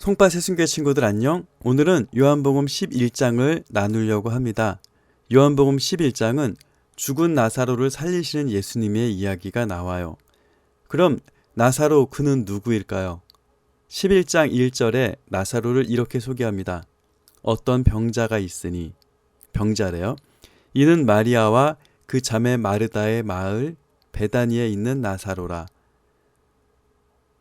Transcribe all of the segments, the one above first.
송파 새순교 친구들 안녕. 오늘은 요한복음 11장을 나누려고 합니다. 요한복음 11장은 죽은 나사로를 살리시는 예수님의 이야기가 나와요. 그럼 나사로 그는 누구일까요? 11장 1절에 나사로를 이렇게 소개합니다. 어떤 병자가 있으니, 병자래요. 이는 마리아와 그 자매 마르다의 마을 베다니에 있는 나사로라.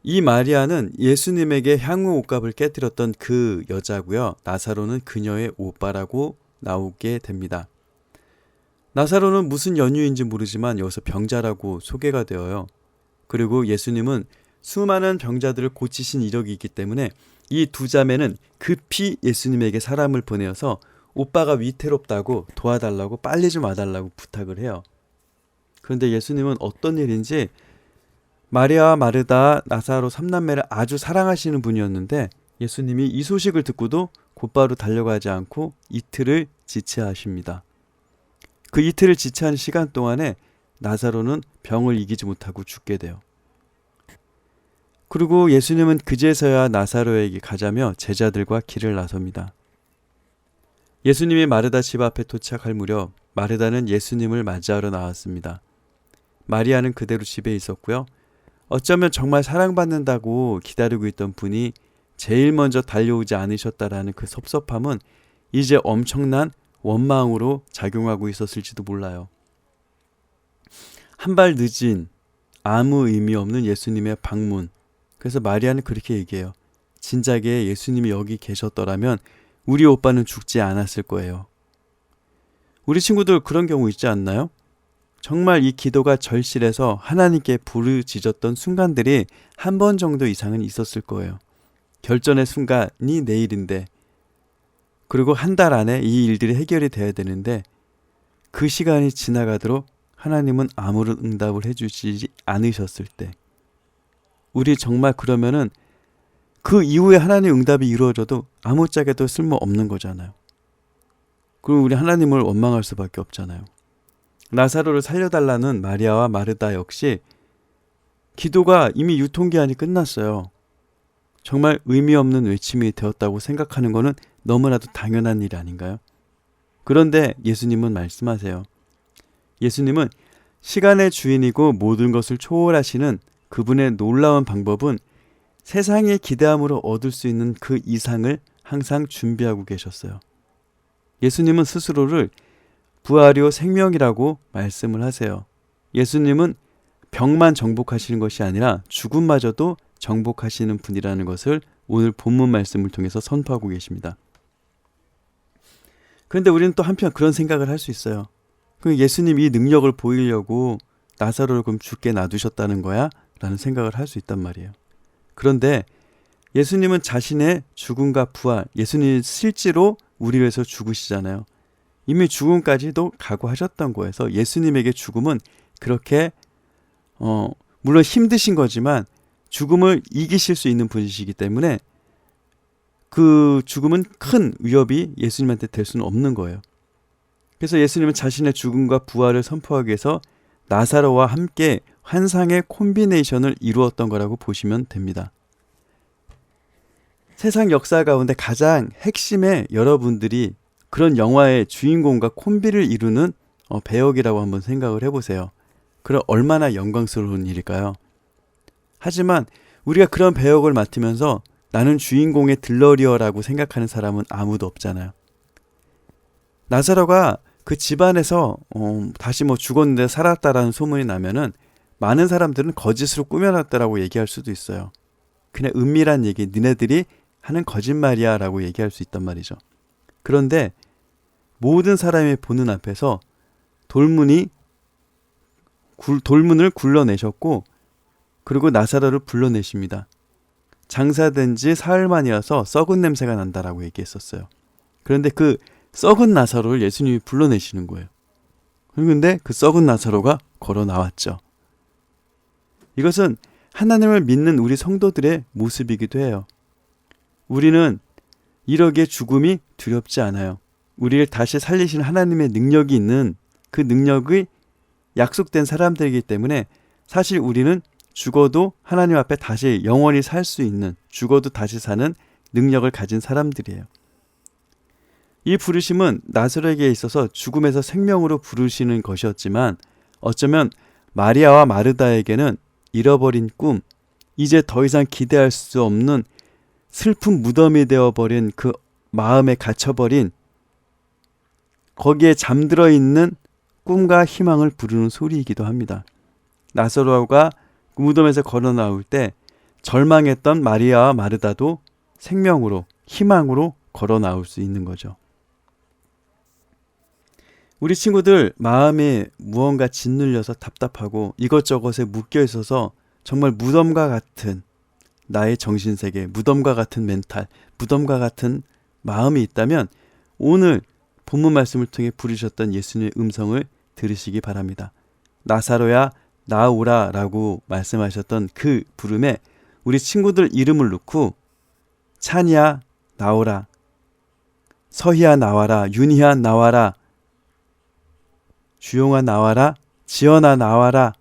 이 마리아는 예수님에게 향후 옷값을 깨뜨렸던 그 여자고요. 나사로는 그녀의 오빠라고 나오게 됩니다. 나사로는 무슨 연유인지 모르지만 여기서 병자라고 소개가 되어요. 그리고 예수님은 수많은 병자들을 고치신 이력이 있기 때문에 이 두 자매는 급히 예수님에게 사람을 보내어서 오빠가 위태롭다고 도와달라고 빨리 좀 와달라고 부탁을 해요. 그런데 예수님은 어떤 일인지 마리아와 마르다, 나사로 3남매를 아주 사랑하시는 분이었는데 예수님이 이 소식을 듣고도 곧바로 달려가지 않고 이틀을 지체하십니다. 그 이틀을 지체하는 시간 동안에 나사로는 병을 이기지 못하고 죽게 돼요. 그리고 예수님은 그제서야 나사로에게 가자며 제자들과 길을 나섭니다. 예수님이 마르다 집 앞에 도착할 무렵 마르다는 예수님을 맞이하러 나왔습니다. 마리아는 그대로 집에 있었고요. 어쩌면 정말 사랑받는다고 기다리고 있던 분이 제일 먼저 달려오지 않으셨다라는 그 섭섭함은 이제 엄청난 원망으로 작용하고 있었을지도 몰라요. 한 발 늦은 아무 의미 없는 예수님의 방문. 그래서 마리아는 그렇게 얘기해요. 진작에 예수님이 여기 계셨더라면 우리 오빠는 죽지 않았을 거예요. 우리 친구들 그런 경우 있지 않나요? 정말 이 기도가 절실해서 하나님께 부르짖었던 순간들이 한 번 정도 이상은 있었을 거예요. 결전의 순간이 내일인데, 그리고 한 달 안에 이 일들이 해결이 돼야 되는데 그 시간이 지나가도록 하나님은 아무런 응답을 해주시지 않으셨을 때, 우리 정말 그러면은 그 이후에 하나님 응답이 이루어져도 아무짝에도 쓸모없는 거잖아요. 그리고 우리 하나님을 원망할 수밖에 없잖아요. 나사로를 살려달라는 마리아와 마르다 역시 기도가 이미 유통기한이 끝났어요. 정말 의미 없는 외침이 되었다고 생각하는 것은 너무나도 당연한 일 아닌가요? 그런데 예수님은 말씀하세요. 예수님은 시간의 주인이고 모든 것을 초월하시는 그분의 놀라운 방법은 세상의 기대함으로 얻을 수 있는 그 이상을 항상 준비하고 계셨어요. 예수님은 스스로를 부활이요 생명이라고 말씀을 하세요. 예수님은 병만 정복하시는 것이 아니라 죽음마저도 정복하시는 분이라는 것을 오늘 본문 말씀을 통해서 선포하고 계십니다. 그런데 우리는 또 한편 그런 생각을 할 수 있어요. 예수님이 이 능력을 보이려고 나사로를 그럼 죽게 놔두셨다는 거야? 라는 생각을 할 수 있단 말이에요. 그런데 예수님은 자신의 죽음과 부활, 예수님이 실제로 우리 위해서 죽으시잖아요. 이미 죽음까지도 각오하셨던 거여서 예수님에게 죽음은 그렇게 물론 힘드신 거지만 죽음을 이기실 수 있는 분이시기 때문에 그 죽음은 큰 위협이 예수님한테 될 수는 없는 거예요. 그래서 예수님은 자신의 죽음과 부활을 선포하기 위해서 나사로와 함께 환상의 콤비네이션을 이루었던 거라고 보시면 됩니다. 세상 역사 가운데 가장 핵심의 여러분들이 그런 영화의 주인공과 콤비를 이루는 배역이라고 한번 생각을 해보세요. 그럼 얼마나 영광스러운 일일까요? 하지만 우리가 그런 배역을 맡으면서 나는 주인공의 들러리어라고 생각하는 사람은 아무도 없잖아요. 나사로가 그 집안에서 다시 죽었는데 살았다라는 소문이 나면은 많은 사람들은 거짓으로 꾸며놨다라고 얘기할 수도 있어요. 그냥 은밀한 얘기, 니네들이 하는 거짓말이야 라고 얘기할 수 있단 말이죠. 그런데 모든 사람의 보는 앞에서 돌문을 굴러내셨고 그리고 나사로를 불러내십니다. 장사된 지 사흘만이어서 썩은 냄새가 난다라고 얘기했었어요. 그런데 그 썩은 나사로를 예수님이 불러내시는 거예요. 그런데 그 썩은 나사로가 걸어 나왔죠. 이것은 하나님을 믿는 우리 성도들의 모습이기도 해요. 우리는 이러기에 죽음이 두렵지 않아요. 우리를 다시 살리신 하나님의 능력이 있는 그 능력이 약속된 사람들이기 때문에 사실 우리는 죽어도 하나님 앞에 다시 영원히 살 수 있는, 죽어도 다시 사는 능력을 가진 사람들이에요. 이 부르심은 나사로에게 있어서 죽음에서 생명으로 부르시는 것이었지만 어쩌면 마리아와 마르다에게는 잃어버린 꿈, 이제 더 이상 기대할 수 없는 슬픈 무덤이 되어버린 그 마음에 갇혀버린 거기에 잠들어 있는 꿈과 희망을 부르는 소리이기도 합니다. 나사로가 무덤에서 걸어 나올 때 절망했던 마리아와 마르다도 생명으로, 희망으로 걸어 나올 수 있는 거죠. 우리 친구들 마음에 무언가 짓눌려서 답답하고 이것저것에 묶여 있어서 정말 무덤과 같은 나의 정신세계, 무덤과 같은 멘탈, 무덤과 같은 마음이 있다면 오늘 본문 말씀을 통해 부르셨던 예수님의 음성을 들으시기 바랍니다. 나사로야 나오라 라고 말씀하셨던 그 부름에 우리 친구들 이름을 넣고 찬이야 나오라, 서희야 나와라, 윤희야 나와라, 주용아 나와라, 지연아 나와라,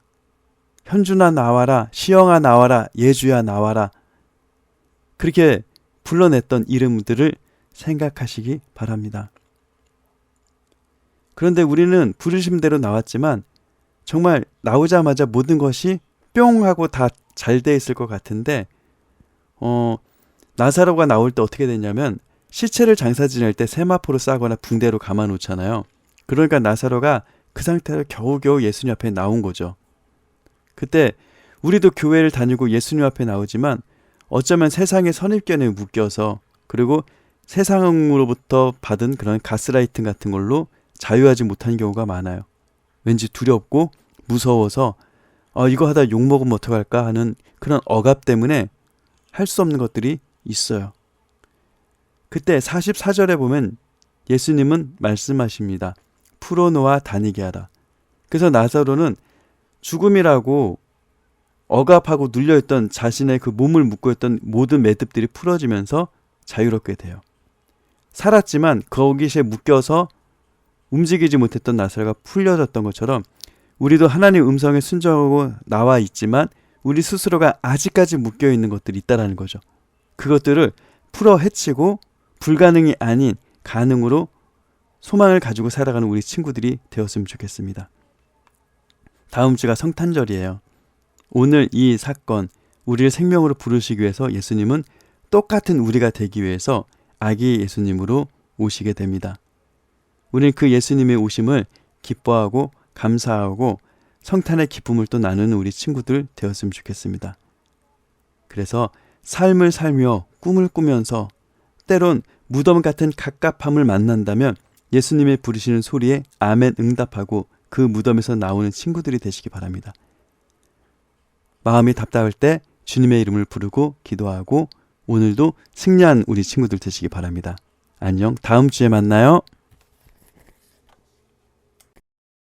현준아 나와라, 시영아 나와라, 예주야 나와라. 그렇게 불러냈던 이름들을 생각하시기 바랍니다. 그런데 우리는 부르심대로 나왔지만 정말 나오자마자 모든 것이 뿅 하고 다 잘 돼 있을 것 같은데 나사로가 나올 때 어떻게 됐냐면 시체를 장사 지낼 때 세마포로 싸거나 붕대로 감아 놓잖아요. 그러니까 나사로가 그 상태로 겨우겨우 예수님 앞에 나온 거죠. 그때 우리도 교회를 다니고 예수님 앞에 나오지만 어쩌면 세상의 선입견에 묶여서 그리고 세상으로부터 받은 그런 가스라이팅 같은 걸로 자유하지 못한 경우가 많아요. 왠지 두렵고 무서워서 이거 하다 욕먹으면 어떡할까 하는 그런 억압 때문에 할 수 없는 것들이 있어요. 그때 44절에 보면 예수님은 말씀하십니다. 풀어놓아 다니게 하라. 그래서 나사로는 죽음이라고 억압하고 눌려있던 자신의 그 몸을 묶고 있던 모든 매듭들이 풀어지면서 자유롭게 돼요. 살았지만 거기에 묶여서 움직이지 못했던 나사로가 풀려졌던 것처럼 우리도 하나님 음성에 순종하고 나와 있지만 우리 스스로가 아직까지 묶여있는 것들이 있다는 거죠. 그것들을 풀어 헤치고 불가능이 아닌 가능으로 소망을 가지고 살아가는 우리 친구들이 되었으면 좋겠습니다. 다음 주가 성탄절이에요. 오늘 이 사건, 우리를 생명으로 부르시기 위해서 예수님은 똑같은 우리가 되기 위해서 아기 예수님으로 오시게 됩니다. 우리는 그 예수님의 오심을 기뻐하고 감사하고 성탄의 기쁨을 또 나누는 우리 친구들 되었으면 좋겠습니다. 그래서 삶을 살며 꿈을 꾸면서 때론 무덤 같은 갑갑함을 만난다면 예수님의 부르시는 소리에 아멘 응답하고 그 무덤에서 나오는 친구들이 되시기 바랍니다. 마음이 답답할 때 주님의 이름을 부르고 기도하고 오늘도 승리한 우리 친구들 되시기 바랍니다. 안녕, 다음 주에 만나요.